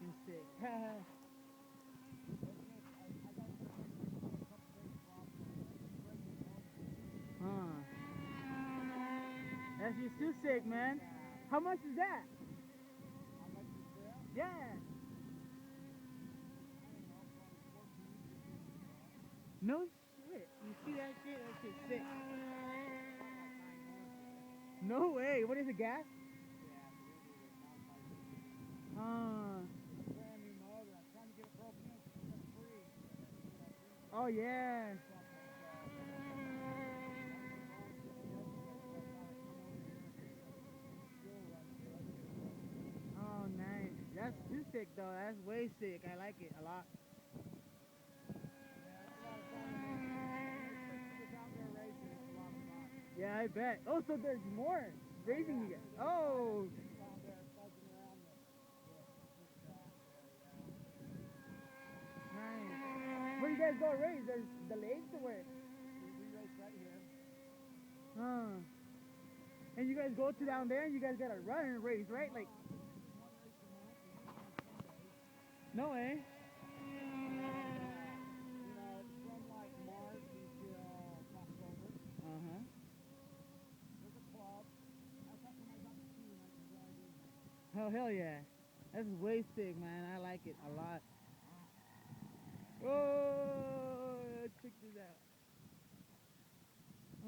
freaking sick. Huh. That's just too sick, man. How much is that? Yeah. No shit. You see that shit? That shit's sick. No way. What is it, gas? Uh. Oh yeah. Oh nice. That's too sick though. That's way sick. I like it a lot. Yeah, I bet. Oh, so there's more racing you guys. Oh. Nice. Where you guys go race? There's the lakes or where? We race right here. Huh. And you guys go to down there and you guys gotta run and race, right? Like. No way. From like March until October. Uh-huh. There's a club. That's like when I got the team, I can drive in. Oh, hell yeah. That's way sick, man. I like it a lot. Oh, check this out.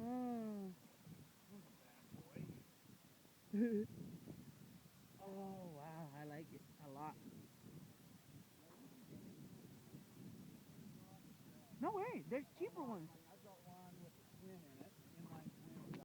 Oh. Oh, wow. I like it a lot. No way. There's cheaper ones.